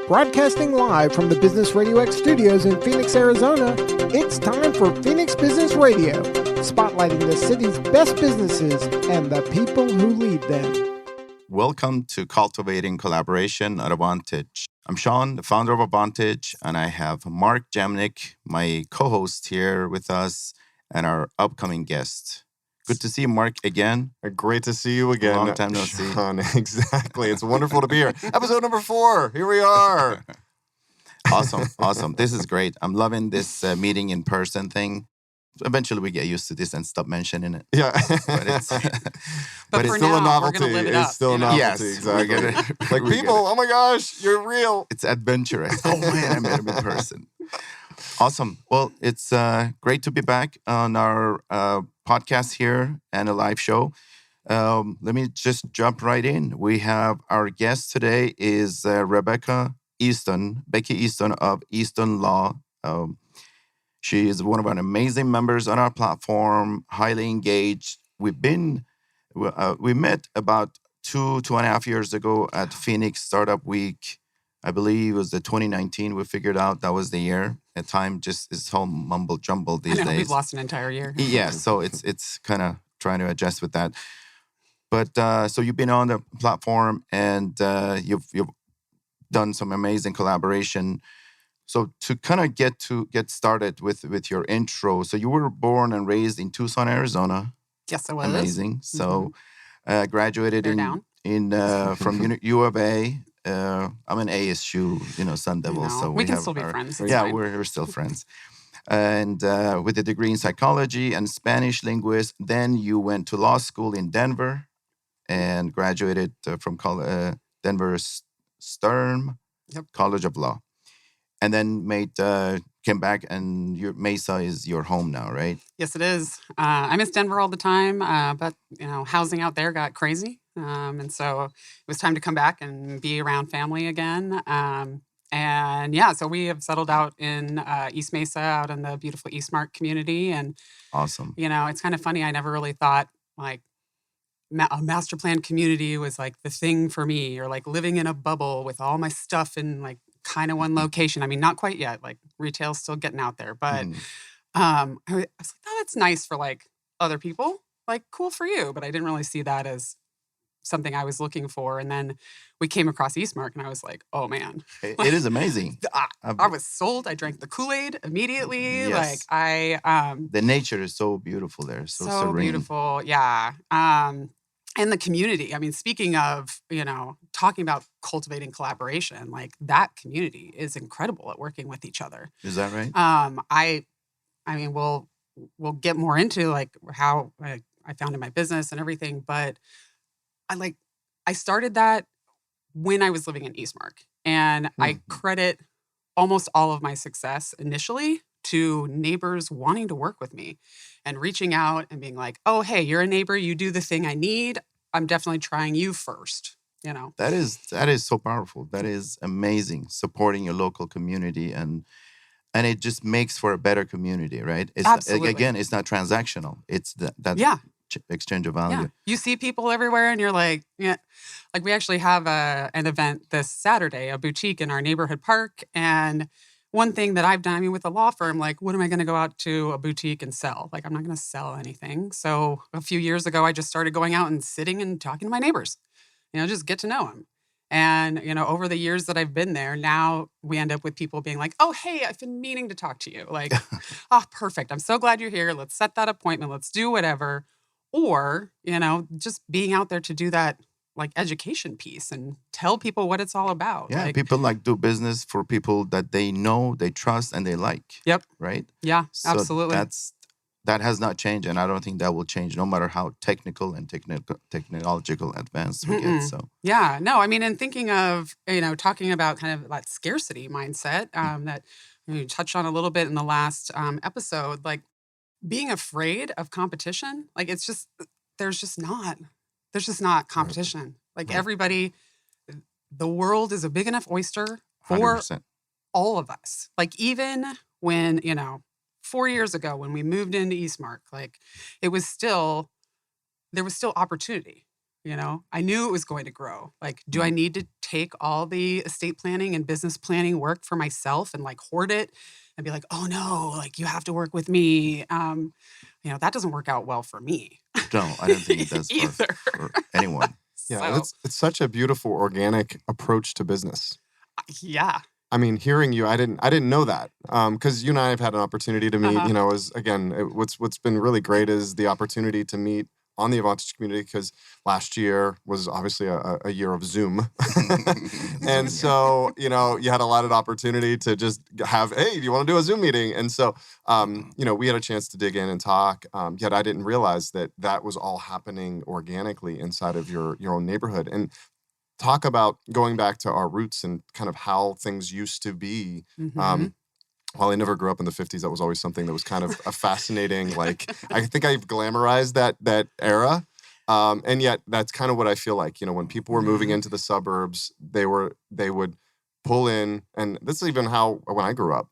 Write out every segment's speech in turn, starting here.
Broadcasting live from the Business RadioX studios in Phoenix, Arizona, it's time for Phoenix Business Radio, spotlighting the city's best businesses and the people who lead them. Welcome to Cultivating Collaboration at Advantage. I'm Sean, the founder of Advantage, and I have Mark Jamnick, my co-host here with us, and our upcoming guest. Good to see you, Mark, again. Great to see you again. Long time no see. Sean, exactly. It's wonderful to be here. Episode number 4. Here we are. Awesome. This is great. I'm loving this meeting in person thing. Eventually, we get used to this and stop mentioning it. Yeah. But it's it's still a novelty. We're gonna live it up, it's still a novelty, Yes, exactly. Like people, oh my gosh, you're real. It's adventurous. Oh man, I met him in person. Awesome. Well, it's great to be back on our podcast here and a live show. Let me just jump right in. We have our guest today is Becky Easton of Easton Law. She is one of our amazing members on our platform, highly engaged. We met about 2.5 years ago at Phoenix Startup Week. I believe it was the 2019. We figured out that was the year. At time just is so mumble jumble these days. We've lost an entire year. Yeah, so it's kind of trying to adjust with that. But so you've been on the platform and you've done some amazing collaboration. So to kind of get started with your intro, so you were born and raised in Tucson, Arizona. Yes, I was. Amazing. So graduated from U of A. I'm an ASU, Sun Devil. So we can still be friends. It's fine. We're still friends. And with a degree in psychology and Spanish linguist, then you went to law school in Denver and graduated from Denver Stern College of Law. And then came back, and your Mesa is your home now, right? Yes, it is. I miss Denver all the time, but housing out there got crazy, and so it was time to come back and be around family again. So we have settled out in East Mesa, out in the beautiful Eastmark community, and awesome. It's kind of funny. I never really thought like a master plan community was like the thing for me, or like living in a bubble with all my stuff in like kind of one location. I mean, not quite yet. Like retail's still getting out there, but I was like, oh, that's nice for like other people. Like, cool for you. But I didn't really see that as something I was looking for. And then we came across Eastmark, and I was like, oh man, it is amazing. I was sold. I drank the Kool-Aid immediately. Yes. The nature is so beautiful there. So serene. Beautiful. Yeah. And the community. I mean, speaking of, talking about cultivating collaboration, like that community is incredible at working with each other. Is that right? I mean, we'll get more into like how I founded my business and everything, but I started that when I was living in Eastmark, and I credit almost all of my success initially to neighbors wanting to work with me and reaching out and being like, oh, hey, you're a neighbor. You do the thing I need. I'm definitely trying you first, That is so powerful. That is amazing. Supporting your local community and it just makes for a better community, right? Absolutely. Again, it's not transactional. It's that exchange of value. Yeah. You see people everywhere and you're like, yeah. Like we actually have an event this Saturday, a boutique in our neighborhood park. And one thing that I've done, I mean, with a law firm, like, what am I going to go out to a boutique and sell? Like, I'm not going to sell anything. So a few years ago, I just started going out and sitting and talking to my neighbors, just get to know them. And, over the years that I've been there, now we end up with people being like, oh, hey, I've been meaning to talk to you. Like, oh, perfect. I'm so glad you're here. Let's set that appointment. Let's do whatever. Or, just being out there to do that like education piece and tell people what it's all about. Yeah, people do business for people that they know, they trust, and they like. Yep. Right? Yeah, so absolutely. That has not changed, and I don't think that will change no matter how technical and technological advanced we get. So yeah, no, I mean, and thinking of, talking about kind of that scarcity mindset that you touched on a little bit in the last episode, like being afraid of competition, like it's just, there's just not competition. Like everybody, the world is a big enough oyster for 100%. All of us. Like even when, 4 years ago when we moved into Eastmark, like there was still opportunity. I knew it was going to grow. Like, do I need to take all the estate planning and business planning work for myself and like hoard it and be like, oh no, like you have to work with me? That doesn't work out well for me No, I don't think it does either. for anyone. Yeah, So, it's such a beautiful organic approach to business. yeah. I mean, hearing you, I didn't know that because you and I have had an opportunity to meet. What's been really great is the opportunity to meet on the Advantage community, because last year was obviously a year of Zoom, and so you had a lot of opportunity to just have, hey, do you want to do a Zoom meeting? And so we had a chance to dig in and talk. Yet I didn't realize that was all happening organically inside of your own neighborhood. And talk about going back to our roots and kind of how things used to be. While I never grew up in the 50s, that was always something that was kind of a fascinating, like, I think I've glamorized that era. And yet that's kind of what I feel like, when people were moving into the suburbs, they would pull in, and this is even how, when I grew up,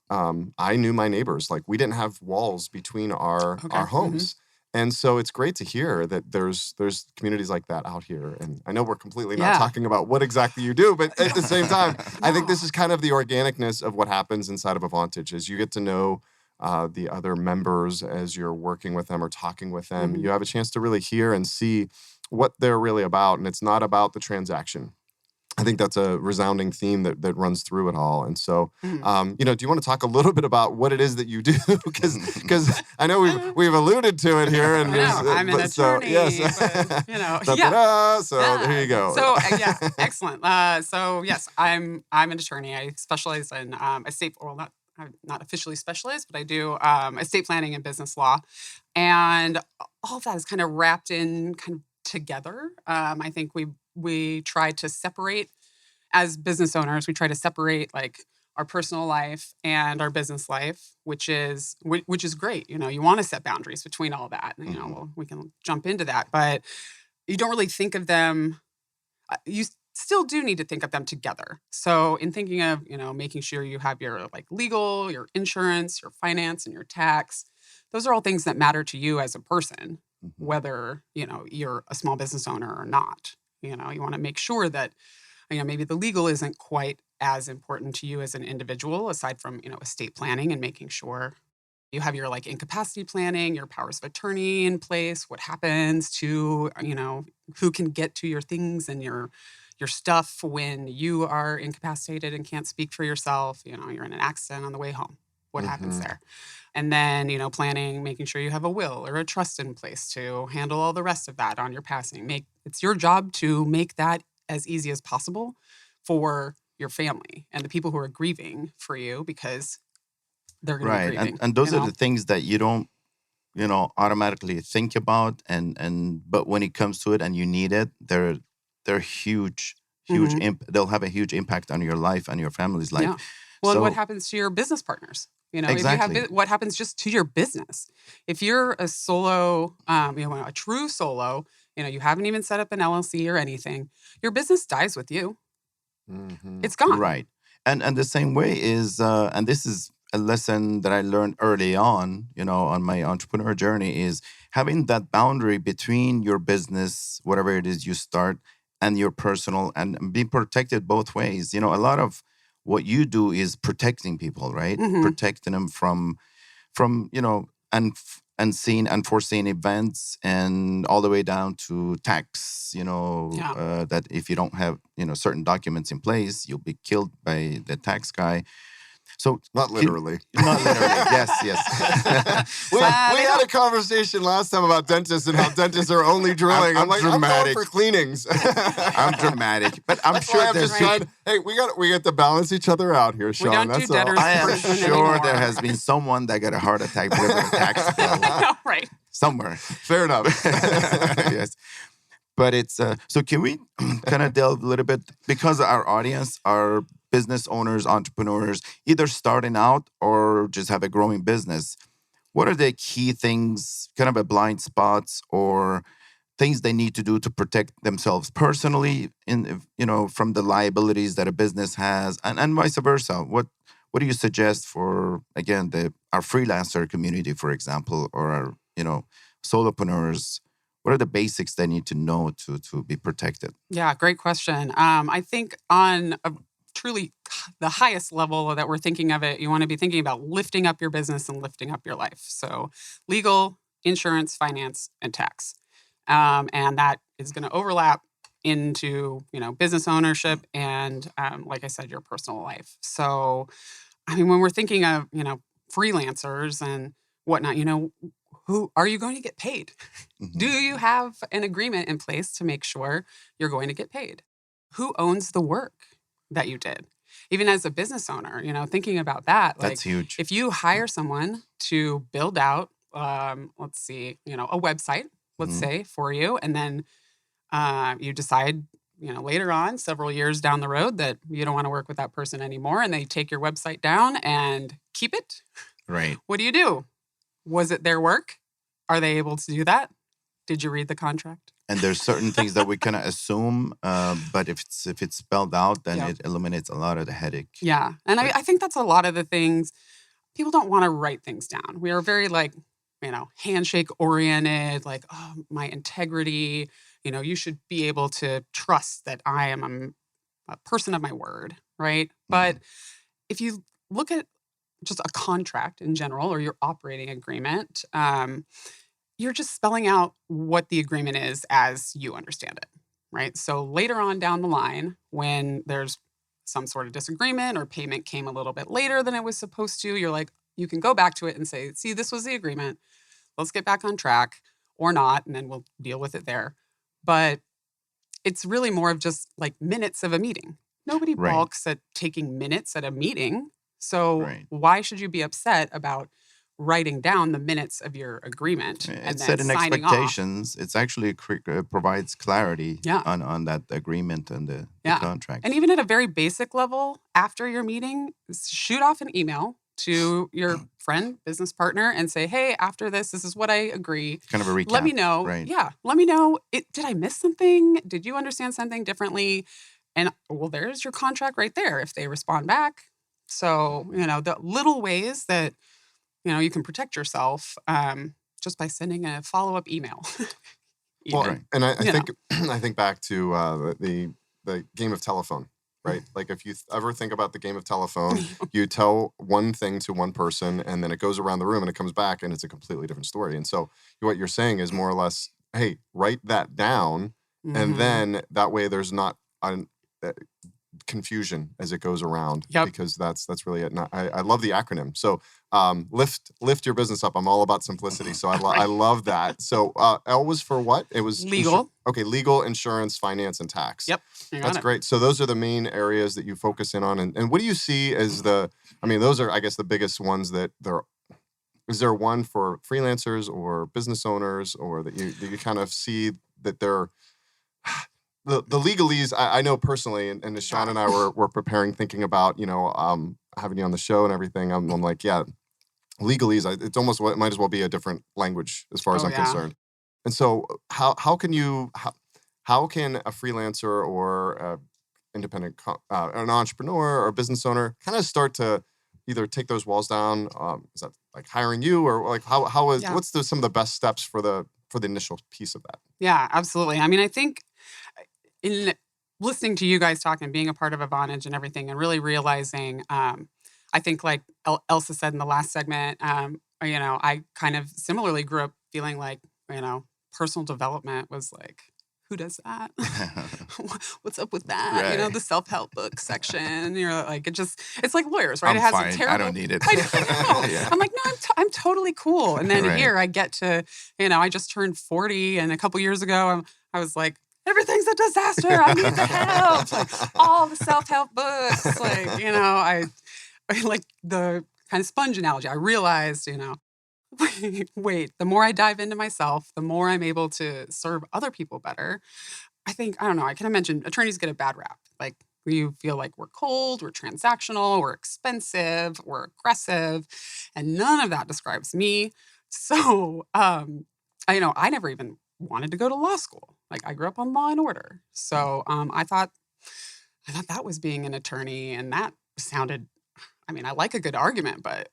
I knew my neighbors. Like, we didn't have walls between our homes. And so it's great to hear that there's communities like that out here. And I know we're completely not talking about what exactly you do, but at the same time, I think this is kind of the organicness of what happens inside of Advantage, is you get to know the other members as you're working with them or talking with them. You have a chance to really hear and see what they're really about. And it's not about the transaction. I think that's a resounding theme that runs through it all. And so, do you want to talk a little bit about what it is that you do? Because I know we've alluded to it here. And I'm an attorney. So, yes. So there you go. So excellent. So yes, I'm an attorney. I specialize in estate, I'm not officially specialized, but I do estate planning and business law. And all of that is kind of wrapped in kind of together. I think we try to separate, as business owners, we try to separate like our personal life and our business life, which is great. You want to set boundaries between all that. We can jump into that, but you don't really think of them. You still do need to think of them together. So in thinking of, making sure you have your like legal, your insurance, your finance, and your tax, those are all things that matter to you as a person, whether, you're a small business owner or not. You want to make sure that, maybe the legal isn't quite as important to you as an individual, aside from, estate planning and making sure you have your like incapacity planning, your powers of attorney in place, what happens to, who can get to your things and your stuff when you are incapacitated and can't speak for yourself. You're in an accident on the way home. What happens there? And then, planning, making sure you have a will or a trust in place to handle all the rest of that on your passing. It's your job to make that as easy as possible for your family and the people who are grieving for you, because they're going to be grieving. And those are the things that you don't, automatically think about. But when it comes to it and you need it, they're huge. They'll have a huge impact on your life and your family's life. Yeah. Well, and what happens to your business partners? Exactly. If what happens just to your business? If you're a solo, a true solo, you haven't even set up an LLC or anything, your business dies with you. It's gone. Right. And the same way is, and this is a lesson that I learned early on, on my entrepreneur journey, is having that boundary between your business, whatever it is you start, and your personal, and being protected both ways. A lot of what you do is protecting people, right? Protecting them from unseen, unforeseen events, and all the way down to tax, that if you don't have, certain documents in place, you'll be killed by the tax guy. So not literally. Not literally. Yes. We had a conversation last time about dentists and how dentists are only drilling. I'm going for cleanings. I'm dramatic, but I'm sure there's. Hey, we got to balance each other out here, Sean. We don't do debtors. I am sure there has been someone that got a heart attack because of a tax bill. Right. Somewhere. Fair enough. Yes. But it's so can we kind of delve a little bit, because our audience are business owners, entrepreneurs, either starting out or just have a growing business. What are the key things, kind of a blind spots or things they need to do to protect themselves personally from the liabilities that a business has, and vice versa? What do you suggest for, again, our freelancer community, for example, or our, solopreneurs? What are the basics they need to know to be protected? Yeah, great question. I think on a truly the highest level that we're thinking of it, you want to be thinking about lifting up your business and lifting up your life. So legal, insurance, finance, and tax. And that is going to overlap into, business ownership and, like I said, your personal life. So, I mean, when we're thinking of, freelancers and whatnot, who are you going to get paid? Do you have an agreement in place to make sure you're going to get paid? Who owns the work that you did? Even as a business owner, thinking about that, That's huge. If you hire someone to build out, let's see, a website, let's say for you, and then you decide, later on, several years down the road, that you don't want to work with that person anymore, and they take your website down and keep it. Right. What do? Was it their work? Are they able to do that? Did you read the contract? And there's certain things that we cannot assume, but if it's spelled out, then it eliminates a lot of the headache. Yeah, and I think that's a lot of the things. People don't want to write things down. We are very handshake oriented, my integrity. You should be able to trust that I am a person of my word, right? But if you look at just a contract in general or your operating agreement, you're just spelling out what the agreement is as you understand it, right? So later on down the line, when there's some sort of disagreement or payment came a little bit later than it was supposed to, you can go back to it and say, see, this was the agreement. Let's get back on track or not, and then we'll deal with it there. But it's really more of just minutes of a meeting. Nobody balks at taking minutes at a meeting. So why should you be upset about writing down the minutes of your agreement and it's then setting signing expectations. off? It's actually provides clarity on that agreement and the contract. And even at a very basic level, after your meeting, shoot off an email to your friend, business partner, and say, hey, after this is what I agree. Kind of a recap. Let me know. Right. Yeah. Let me know. Did I miss something? Did you understand something differently? And there's your contract right there if they respond back. So, the little ways that, you can protect yourself just by sending a follow-up email. And I think I think back to the game of telephone, right? If you ever think about the game of telephone, you tell one thing to one person, and then it goes around the room, and it comes back, and it's a completely different story. And so what you're saying is more or less, hey, write that down, and then that way there's not confusion as it goes around, because that's really it. And I love the acronym. So lift your business up. I'm all about simplicity, so I love that. So L was for what? It was legal. Legal, insurance, finance, and tax. Yep, that's great. So those are the main areas that you focus in on. And what do you see as those are, I guess, the biggest ones that there. Is there one for freelancers or business owners, or that you kind of see that they're the legalese? I know personally, and Sean and I were preparing, thinking about having you on the show and everything. I'm like, legalese. It's almost it might as well be a different language as far as I'm concerned. And so, how can a freelancer or independent an entrepreneur or business owner kind of start to either take those walls down? Is that hiring you, or what's some of the best steps for the initial piece of that? Yeah, absolutely. I mean, I think in listening to you guys talk and being a part of Advantage and everything, and really realizing, I think like Elsa said in the last segment, I kind of similarly grew up feeling like, personal development was like, who does that? What's up with that? Right. The self-help book section. You're like, it's like lawyers, right? I'm it has fine. a terrible. I don't need it. I know. I'm like, no, I'm totally cool. And then here I get to, I just turned 40, and a couple years ago, I was like, everything's a disaster. I need the help. All the self-help books. I like the kind of sponge analogy. I realized, wait, the more I dive into myself, the more I'm able to serve other people better. I think, I don't know, I kind of mentioned attorneys get a bad rap. You feel like we're cold, we're transactional, we're expensive, we're aggressive, and none of that describes me. So, I never even wanted to go to law school. I grew up on Law and Order. So, I thought that was being an attorney, and that sounded, I like a good argument, but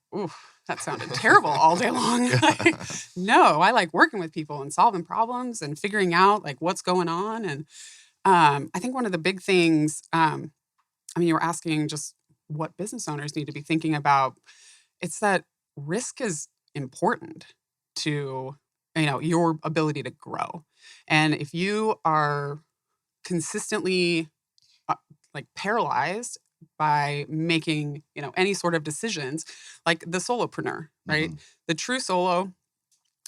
that sounded terrible all day long. No, I like working with people and solving problems and figuring out like what's going on. And I think one of the big things, you were asking just what business owners need to be thinking about. It's that risk is important to, your ability to grow. And if you are consistently paralyzed by making, any sort of decisions, like the solopreneur, right? The true solo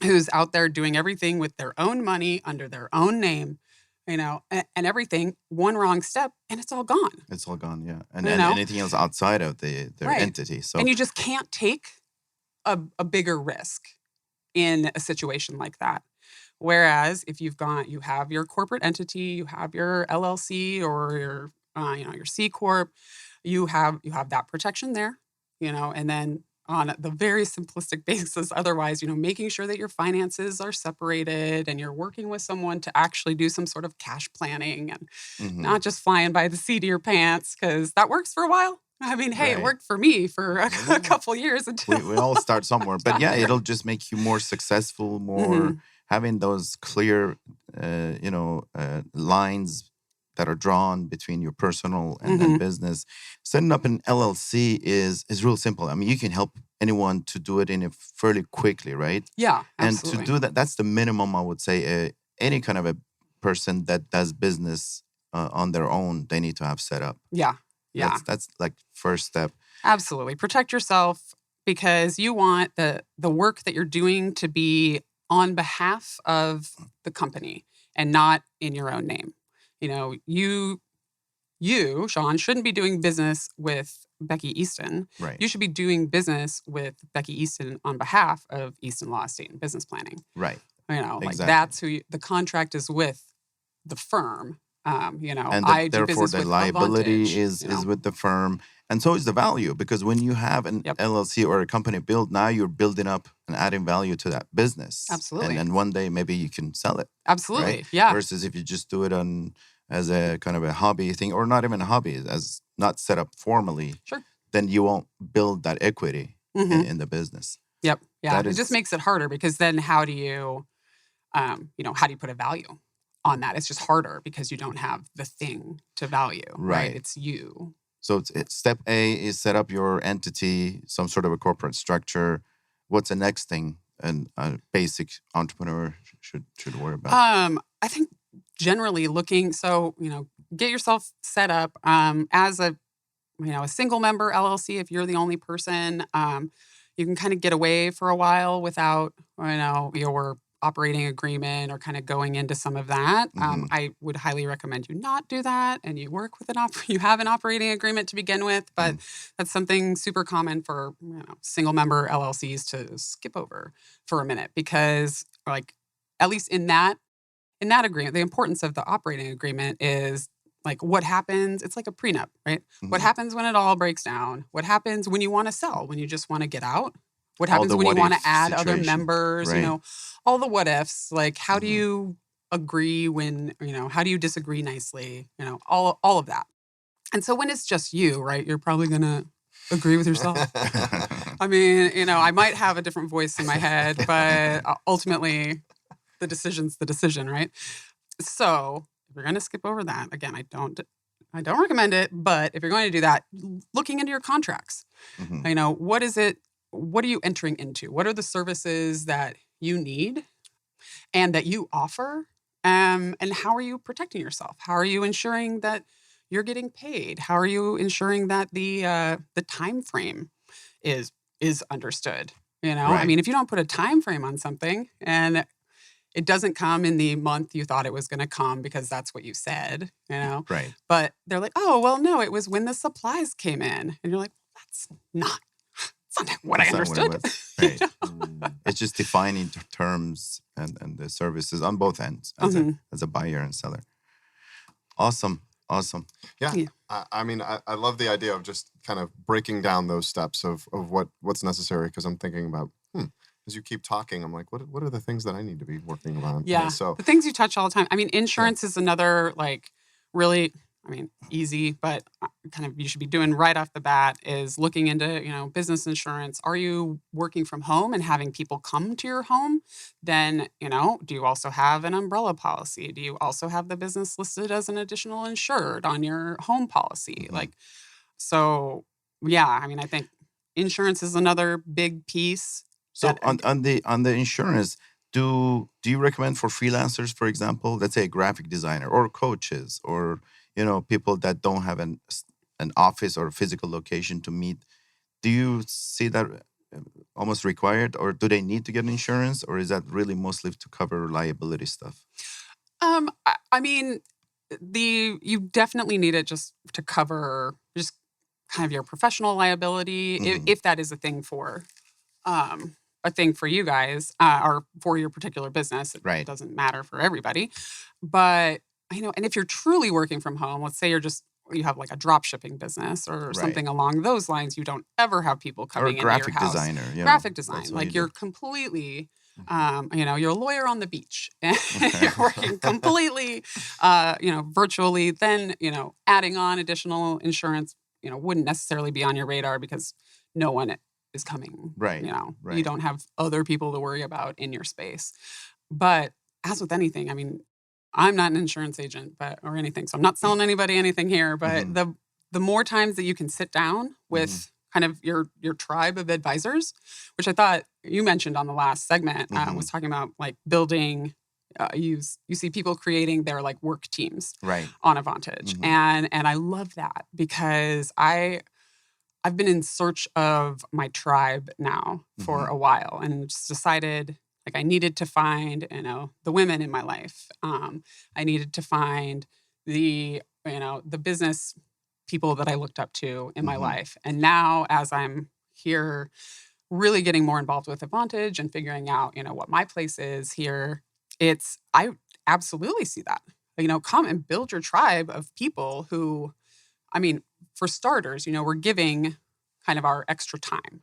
who's out there doing everything with their own money under their own name, and everything, one wrong step and it's all gone. It's all gone, yeah. And anything else outside of their entity. So, and you just can't take a bigger risk in a situation like that. Whereas if you have your corporate entity, you have your LLC or your your C Corp, you have that protection there, and then on the very simplistic basis, otherwise, making sure that your finances are separated and you're working with someone to actually do some sort of cash planning and not just flying by the seat of your pants, because that works for a while. It worked for me for a couple years until we all start somewhere. But yeah, it'll just make you more successful, more having those clear, lines that are drawn between your personal and business. Setting up an LLC is real simple. You can help anyone to do it in a fairly quickly, right? Yeah, absolutely. And to do that, that's the minimum, I would say. Any kind of a person that does business on their own, they need to have set up. Yeah. That's like first step. Absolutely. Protect yourself because you want the work that you're doing to be on behalf of the company and not in your own name. You, Sean, shouldn't be doing business with Becky Easton. Right. You should be doing business with Becky Easton on behalf of Easton Law Business Planning. Right. Exactly. That's who the contract is with the firm. And I do therefore business the with liability Advantage, is with the firm, and so is the value, because when you have an LLC or a company built, now you're building up and adding value to that business. Absolutely. And one day maybe you can sell it. Absolutely. Right? Yeah. Versus if you just do it as a kind of a hobby thing, or not even a hobby, as not set up formally. Sure. Then you won't build that equity in the business. Yep. Yeah. It just makes it harder, because then how do you put a value on that? It's just harder because you don't have the thing to value, right? It's you. So it's step A is set up your entity, some sort of a corporate structure. What's the next thing a basic entrepreneur should worry about? I think generally get yourself set up as a single member LLC. If you're the only person, you can kind of get away for a while without your operating agreement or kind of going into some of that. I would highly recommend you not do that, and you work with you have an operating agreement to begin with, but that's something super common for single member LLCs to skip over for a minute, because at least in that agreement, the importance of the operating agreement is what happens. It's like a prenup, right? What happens when it all breaks down? What happens when you want to sell, when you just want to get out? What happens when you want to add other members, right? All the what ifs, how do you agree when, how do you disagree nicely, all of that. And so when it's just you, right, you're probably going to agree with yourself. I might have a different voice in my head, but ultimately the decision's the decision, right? So if you're going to skip over that, again, I don't recommend it, but if you're going to do that, looking into your contracts, what is it? What are you entering into? What are the services that you need and that you offer? And how are you protecting yourself? How are you ensuring that you're getting paid? How are you ensuring that the time frame is understood? Right. If you don't put a time frame on something and it doesn't come in the month you thought it was going to come because that's what you said, Right. But they're like, oh, well, no, it was when the supplies came in. And you're like, that's not what I understood. Right. It's just defining terms and the services on both ends as a buyer and seller. Awesome. Yeah. I love the idea of just kind of breaking down those steps of what's necessary, because I'm thinking about, as you keep talking, I'm like, what are the things that I need to be working on? Yeah. So the things you touch all the time. Insurance is another really easy, but kind of you should be doing right off the bat is looking into, business insurance. Are you working from home and having people come to your home? Then, do you also have an umbrella policy? Do you also have the business listed as an additional insured on your home policy? So yeah, I think insurance is another big piece. So on the insurance, do you recommend for freelancers, for example, let's say a graphic designer or coaches or people that don't have an office or a physical location to meet? Do you see that almost required, or do they need to get insurance, or is that really mostly to cover liability stuff? You definitely need it just to cover just kind of your professional liability, if that is a thing for you guys or for your particular business. It doesn't matter for everybody, but and if you're truly working from home, let's say you have like a drop shipping business or something along those lines, you don't ever have people coming into your house. Graphic design, like you're completely, you're a lawyer on the beach and you're working completely, virtually. Then, adding on additional insurance, wouldn't necessarily be on your radar because no one is coming. You don't have other people to worry about in your space. But as with anything, I'm not an insurance agent, or anything, so I'm not selling anybody anything here. But the more times that you can sit down with kind of your tribe of advisors, which I thought you mentioned on the last segment, was talking about like building. You see people creating their like work teams on Advantage, and I love that because I've been in search of my tribe now for a while, and just decided. Like I needed to find, the women in my life. I needed to find the business people that I looked up to in my life. And now as I'm here really getting more involved with Advantage and figuring out, what my place is here, I absolutely see that. Come and build your tribe of people who, for starters, we're giving kind of our extra time.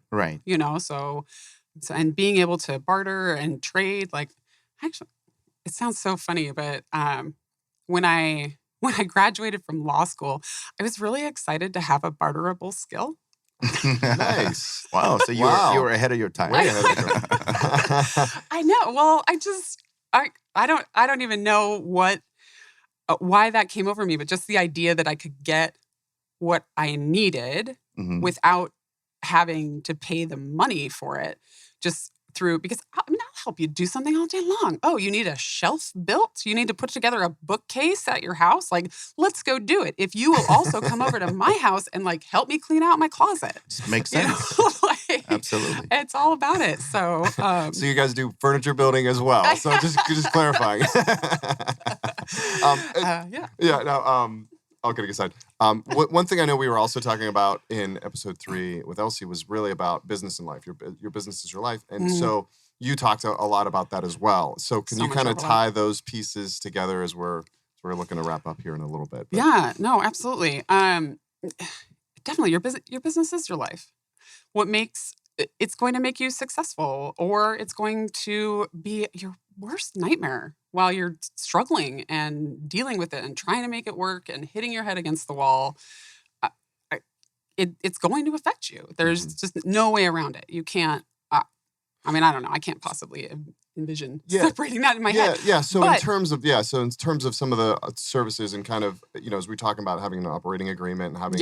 So, and being able to barter and trade, like, actually, it sounds so funny, but when I graduated from law school, I was really excited to have a barterable skill. Nice. Wow. So you were ahead of your time. Way ahead of your time. I know. Well, I don't even know why that came over me, but just the idea that I could get what I needed without having to pay the money for it. Just because I'll help you do something all day long. Oh, you need a shelf built? You need to put together a bookcase at your house? Like, let's go do it. If you will also come over to my house and like help me clean out my closet. Makes sense. Absolutely. It's all about it. So so you guys do furniture building as well. So just clarifying. All kidding aside. One thing I know we were also talking about in episode 3 with Elsie was really about business and life. Your business is your life. And so you talked a lot about that as well. So can you kind of tie those pieces together as we're looking to wrap up here in a little bit? But. Yeah, no, absolutely. Definitely your business is your life. It's going to make you successful, or it's going to be your worst nightmare while you're struggling and dealing with it and trying to make it work and hitting your head against the wall. It's going to affect you. There's just no way around it. You can't. I don't know. I can't possibly envision separating that in my head. Yeah. So in terms of some of the services and kind of as we talk about having an operating agreement and having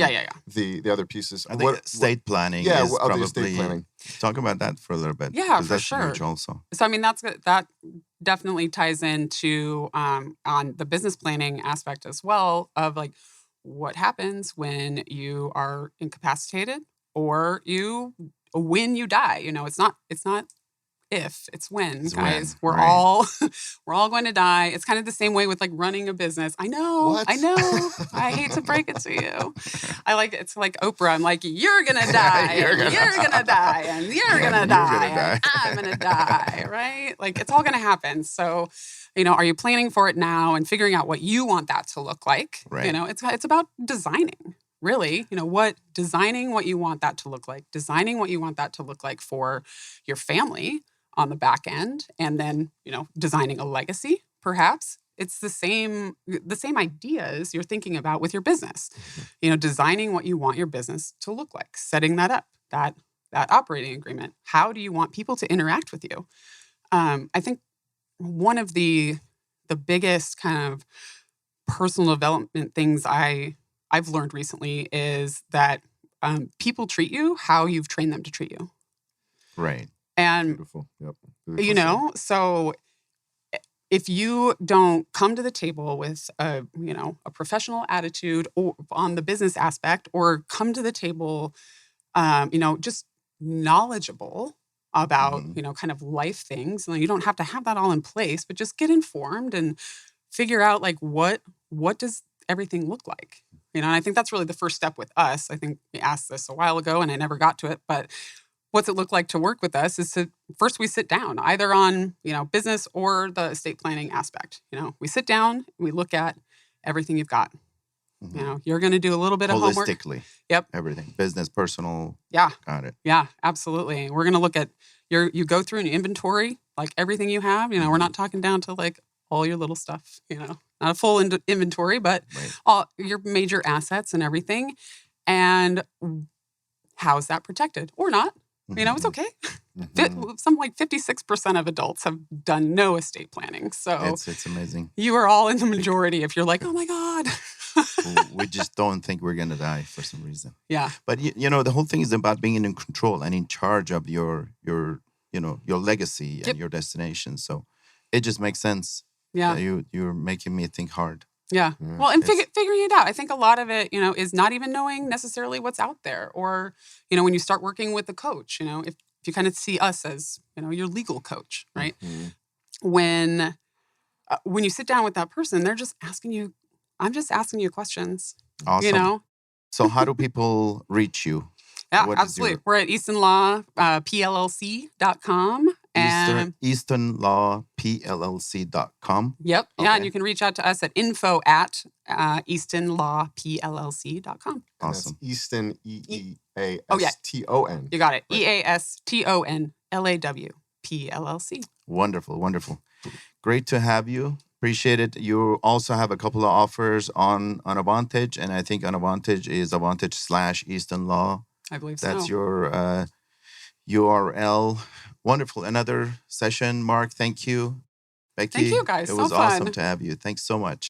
the other pieces. I think estate planning is probably estate planning. Talk about that for a little bit. Yeah, for that's sure. Huge also. So that definitely ties into on the business planning aspect as well of like what happens when you are incapacitated or when you die. It's not if, it's when, guys. We're all going to die. It's kind of the same way with like running a business. I know. I hate to break it to you. It's like Oprah. I'm like, you're gonna die, you're gonna die, and you're gonna die, and I'm gonna die, right? Like it's all gonna happen. So, are you planning for it now and figuring out what you want that to look like? Right. It's about designing. Really, designing what you want that to look like, designing what you want that to look like for your family on the back end, and then, designing a legacy, perhaps, it's the same ideas you're thinking about with your business. Designing what you want your business to look like, setting that up, that operating agreement. How do you want people to interact with you? I think one of the biggest kind of personal development things I've learned recently is that people treat you how you've trained them to treat you. Right. And Beautiful. Yep. Beautiful so if you don't come to the table with a professional attitude or on the business aspect, or come to the table, just knowledgeable about, kind of life things. You don't have to have that all in place, but just get informed and figure out like what does everything look like? And I think that's really the first step with us. I think we asked this a while ago and I never got to it, but what's it look like to work with us is to first we sit down either on, business or the estate planning aspect. We sit down, we look at everything you've got. You're going to do a little bit of homework. Holistically. Yep. Everything. Business, personal. Yeah. Got it. Yeah, absolutely. We're going to look at you go through an inventory, like everything you have. We're not talking down to like all your little stuff, not a full inventory, but all your major assets and everything. And how's that protected or not? It's okay. Some like 56% of adults have done no estate planning. So it's amazing. You are all in the majority if you're like, oh my God. We just don't think we're going to die for some reason. Yeah. But, the whole thing is about being in control and in charge of your legacy and your destination. So it just makes sense. Yeah. You're making me think hard. Yeah. Well, and figuring it out. I think a lot of it, is not even knowing necessarily what's out there. Or, when you start working with a coach, if you kind of see us as, your legal coach, right? When you sit down with that person, they're just asking you, I'm just asking you questions. Awesome. So how do people reach you? Yeah, absolutely. We're at Easton Law, PLLC.com. Easton Law, PLLC.com. Yep. Okay. Yeah, and you can reach out to us at info@eastonlawpllc.com. Awesome. Easton, EEASTON. You got it. EASTONLAW, PLLC. Wonderful, wonderful. Great to have you. Appreciate it. You also have a couple of offers on Avantage, and I think on Avantage is Avantage/Easton Law. I believe so. That's your URL. Wonderful. Another session, Mark. Thank you. Becky. Thank you, guys. It was so fun. awesome to have you. Thanks so much.